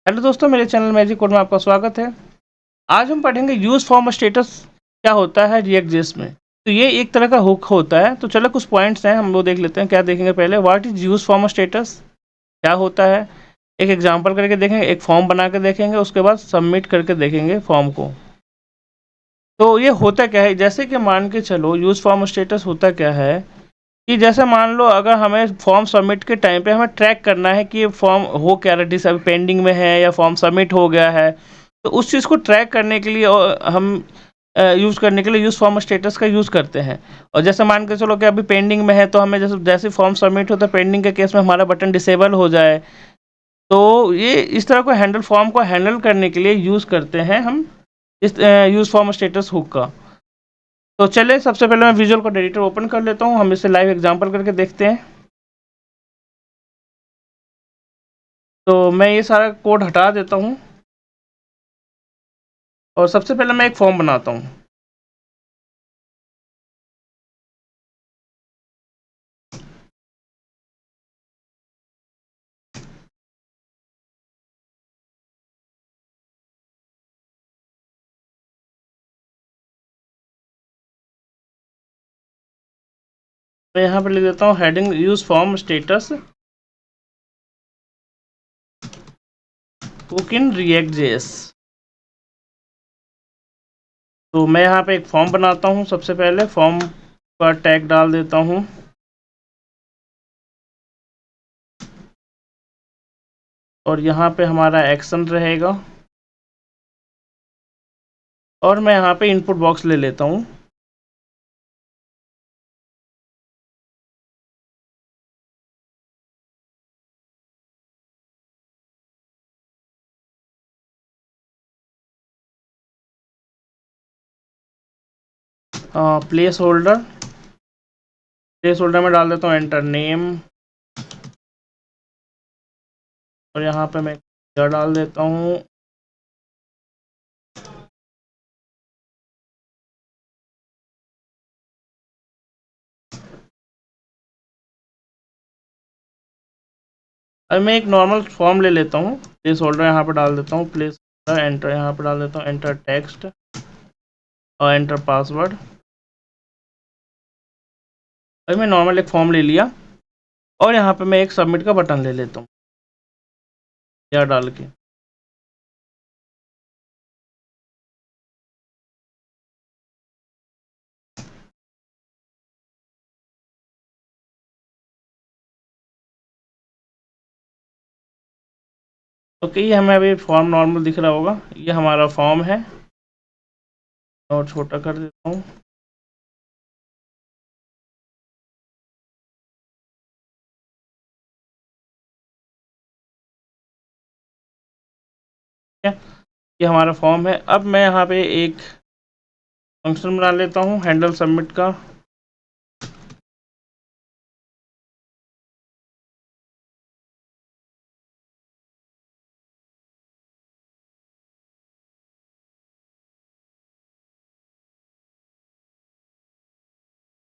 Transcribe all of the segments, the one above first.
Hello दोस्तों, मेरे channel magic code में आपका स्वागत है। आज हम पढ़ेंगे यूज़ फॉर्म स्टेटस क्या होता है रिएक्ट जेएस में। तो ये एक तरह का हुक होता है। तो चलो कुछ पॉइंट्स हैं, हम वो देख लेते हैं। क्या देखेंगे पहले, what is use form status, क्या होता है। एक एग्जांपल करके देखेंगे, एक फॉर्म बना के देखेंगे, उसके बाद सबमिट करके देखेंगे फॉर्म को। तो ये होता क्या है, जैसे कि मान के चलो यूज़ फॉर्म स्टेटस होता क्या है कि जैसे मान लो अगर हमें फॉर्म सबमिट के टाइम पे हमें ट्रैक करना है कि ये फॉर्म हो क्या रहा है, अभी पेंडिंग में है या फॉर्म सबमिट हो गया है। तो उस चीज़ को ट्रैक करने के लिए हम यूज़ करने के लिए यूज़ फॉर्म स्टेटस का यूज़ करते हैं। और जैसे मान के चलो कि अभी पेंडिंग में है, तो हमें जैसे जैसे फॉर्म सबमिट होता है पेंडिंग के केस में हमारा बटन डिसेबल हो जाए। तो ये इस तरह को हैंडल फॉर्म को हैंडल करने के लिए यूज़ करते हैं हम इस यूज़ फॉर्म स्टेटस हुक का। तो चलिए सबसे पहले मैं विजुअल कोड एडिटर ओपन कर लेता हूँ, हम इसे लाइव एग्जांपल करके देखते हैं। तो मैं ये सारा कोड हटा देता हूँ और सबसे पहले मैं एक फॉर्म बनाता हूँ। मैं यहाँ पर लिख देता हूँ heading use form status cook in React JS. तो मैं यहाँ पे एक फॉर्म बनाता हूँ। सबसे पहले फॉर्म का टैग डाल देता हूँ और यहाँ पे हमारा एक्शन रहेगा और मैं यहाँ पे इनपुट बॉक्स ले लेता हूँ। प्लेस होल्डर में डाल देता हूँ एंटर नेम और यहाँ पे मैं डाल देता हूँ। अब मैं एक नॉर्मल फॉर्म ले लेता हूँ, प्लेस होल्डर यहाँ पर डाल देता हूँ, प्लेस एंटर यहाँ पर डाल देता हूँ, एंटर टेक्स्ट और एंटर पासवर्ड। अभी मैं नॉर्मल एक फॉर्म ले लिया और यहाँ पे मैं एक सबमिट का बटन ले लेता हूँ या डाल के। ओके, ये हमें अभी फॉर्म नॉर्मल दिख रहा होगा, ये हमारा फॉर्म है और छोटा कर देता हूँ। ठीक है, ये हमारा फॉर्म है। अब मैं यहाँ पे एक फंक्शन बना लेता हूँ हैंडल सबमिट का।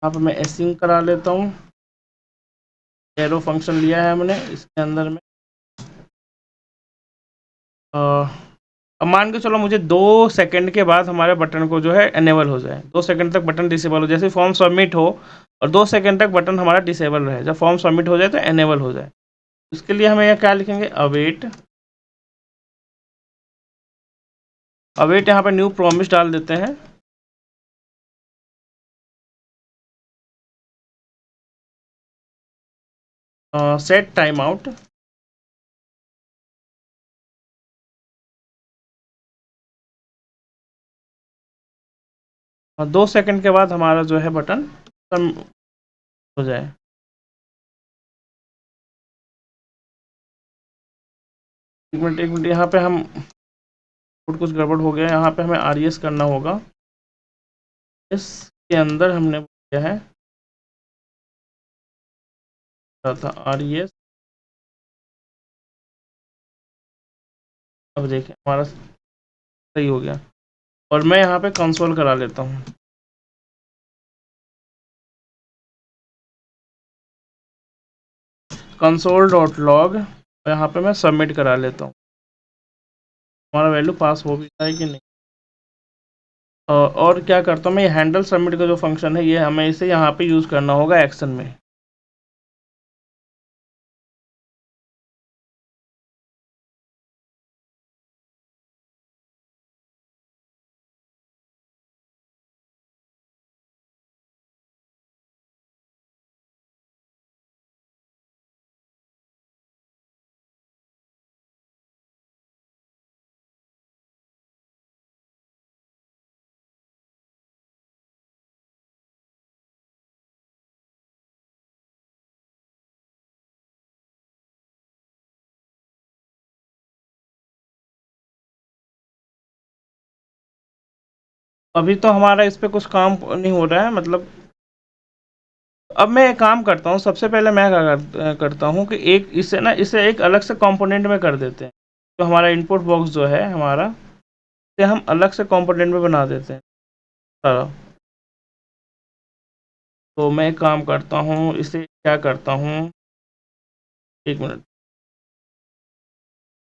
यहाँ पे मैं एसिंग करा लेता हूँ। एरो फंक्शन लिया है हमने, इसके अंदर में अब मान के चलो मुझे 2 सेकंड के बाद हमारे बटन को जो है एनेबल हो जाए, 2 सेकंड तक बटन डिसेबल हो, जैसे फॉर्म सबमिट हो और 2 सेकंड तक बटन हमारा डिसेबल रहे, जब फॉर्म सबमिट हो जाए तो एनेबल हो जाए। इसके लिए हमें यह क्या लिखेंगे, अवेट यहाँ पे न्यू प्रॉमिस डाल देते हैं। सेट टाइम आउट, और 2 सेकंड के बाद हमारा जो है बटन हो जाए। एक मिनट यहाँ पे हम कुछ गड़बड़ हो गया, यहाँ पे हमें आर करना होगा। इसके अंदर हमने किया है था आर। अब देखें हमारा सही हो गया और मैं यहाँ पे कंसोल करा लेता हूँ। कंसोल डॉट लॉग, यहाँ पे मैं सबमिट करा लेता हूँ। हमारा वैल्यू पास हो भी रहा है कि नहीं। और क्या करता हूँ मैं, ये हैंडल सबमिट का जो फंक्शन है ये हमें इसे यहाँ पे यूज़ करना होगा एक्शन में। अभी तो हमारा इस पे कुछ काम नहीं हो रहा है, मतलब अब मैं एक काम करता हूँ, सबसे पहले मैं क्या करता हूँ कि एक इसे ना, इसे एक अलग से कंपोनेंट में कर देते हैं। तो हमारा इनपुट बॉक्स जो है हमारा, इसे हम अलग से कंपोनेंट में बना देते हैं सारा। तो मैं एक काम करता हूँ, इसे क्या करता हूँ, एक मिनट।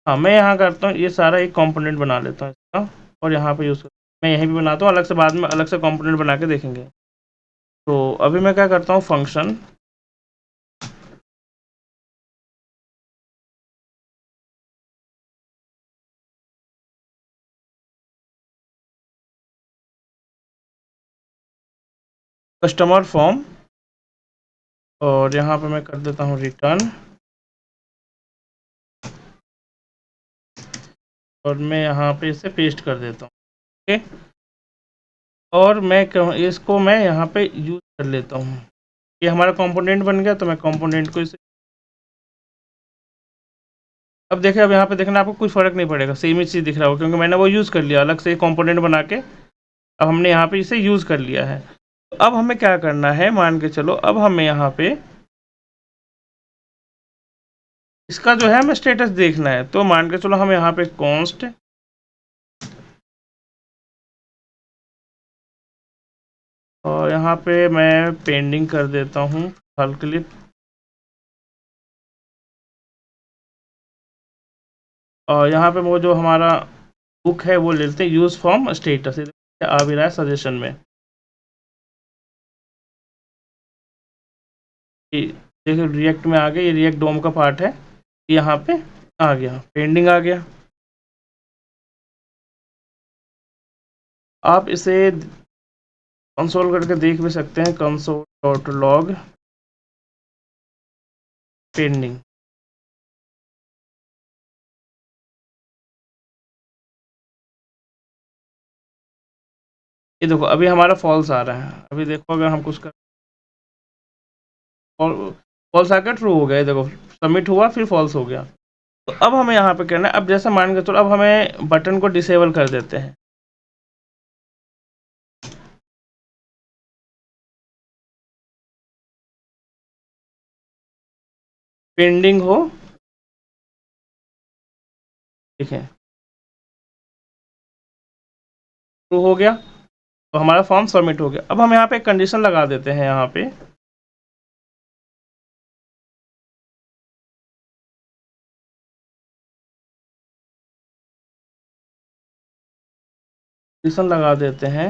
हाँ, मैं यहाँ करता हूँ, ये सारा एक कंपोनेंट बना लेता हूँ इसका, और यहाँ पे यूज़ मैं यहीं भी बनाता हूँ अलग से, बाद में अलग से कंपोनेंट बना के देखेंगे। तो अभी मैं क्या करता हूँ, फंक्शन कस्टमर फॉर्म, और यहाँ पे मैं कर देता हूँ रिटर्न, और मैं यहाँ पे इसे पेस्ट कर देता हूँ। ओके, और मैं इसको मैं यहाँ पे यूज़ कर लेता हूँ। ये हमारा कंपोनेंट बन गया, तो मैं कंपोनेंट को इसे, अब देखिए, अब यहाँ पे देखना आपको कुछ फ़र्क नहीं पड़ेगा, सेम ही चीज़ दिख रहा होगा, क्योंकि मैंने वो यूज़ कर लिया अलग से कंपोनेंट बना के। अब हमने यहाँ पे इसे यूज़ कर लिया है। तो अब हमें क्या करना है, मान के चलो, अब हमें यहाँ पे इसका जो है हमें स्टेटस देखना है। तो मान के चलो हम यहाँ पे कॉन्स्ट, और यहाँ पे मैं पेंडिंग कर देता हूँ फिलहाल के लिए। और यहाँ पे वो जो हमारा बुक है वो ले लेते हैं, यूज़ फ्रॉम स्टेटस, आ भी रहा है सजेशन में। देखिए रिएक्ट में आ गया, ये रिएक्ट डोम का पार्ट है, यहाँ पे आ गया, पेंडिंग आ गया। आप इसे कंसोल करके देख भी सकते हैं, कंसोल डॉट लॉग पेंडिंग। ये देखो अभी हमारा फॉल्स आ रहा है। अभी देखो अगर हम कुछ कर, फॉल्स आकर ट्रू हो गया, ये देखो सबमिट हुआ फिर फॉल्स हो गया। तो अब हमें यहाँ पे करना है, अब जैसे मान के चलो अब हमें बटन को डिसेबल कर देते हैं। पेंडिंग हो, ठीक है, ट्रू हो गया, तो हमारा फॉर्म सबमिट हो गया। अब हम यहाँ पे एक कंडीशन लगा देते हैं, यहाँ पे कंडीशन लगा देते हैं,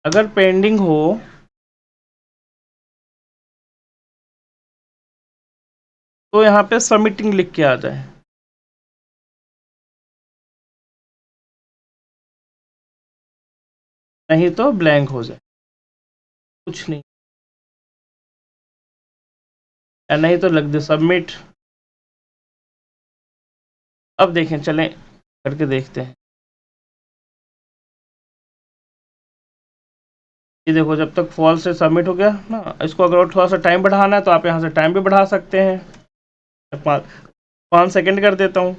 अगर पेंडिंग हो तो यहाँ पे सबमिटिंग लिख के आ जाए, नहीं तो ब्लैंक हो जाए, कुछ नहीं, या नहीं तो लग दे सबमिट। अब देखें, चलें करके देखते हैं। ये देखो जब तक फॉल्स से सबमिट हो गया ना, इसको अगर और थोड़ा सा टाइम बढ़ाना है तो आप यहाँ से टाइम भी बढ़ा सकते हैं। 5 सेकेंड कर देता हूँ।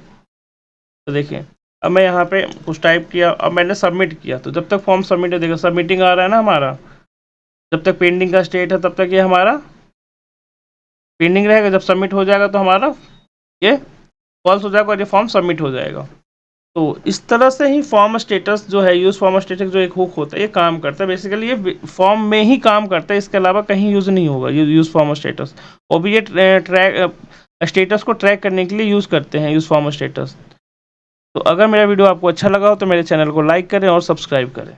तो देखिए अब मैं यहाँ पे कुछ टाइप किया, अब मैंने सबमिट किया, तो जब तक फॉर्म सबमिट है, देखो सबमिटिंग आ रहा है ना हमारा, जब तक पेंडिंग का स्टेट है तब तक ये हमारा पेंडिंग रहेगा। जब सबमिट हो जाएगा तो हमारा ये फॉल्स हो जाएगा और ये फॉर्म सबमिट हो जाएगा। तो इस तरह से ही फॉर्म स्टेटस जो है, यूज़ फॉर्म स्टेटस जो एक हुक होता है, ये काम करता है। बेसिकली ये फॉर्म में ही काम करता है, इसके अलावा कहीं यूज़ नहीं होगा ये यूज़ फॉर्म स्टेटस। और भी ये ट्रैक स्टेटस को ट्रैक करने के लिए यूज़ करते हैं, यूज़ फॉर्म स्टेटस। तो अगर मेरा वीडियो आपको अच्छा लगा हो तो मेरे चैनल को लाइक करें और सब्सक्राइब करें।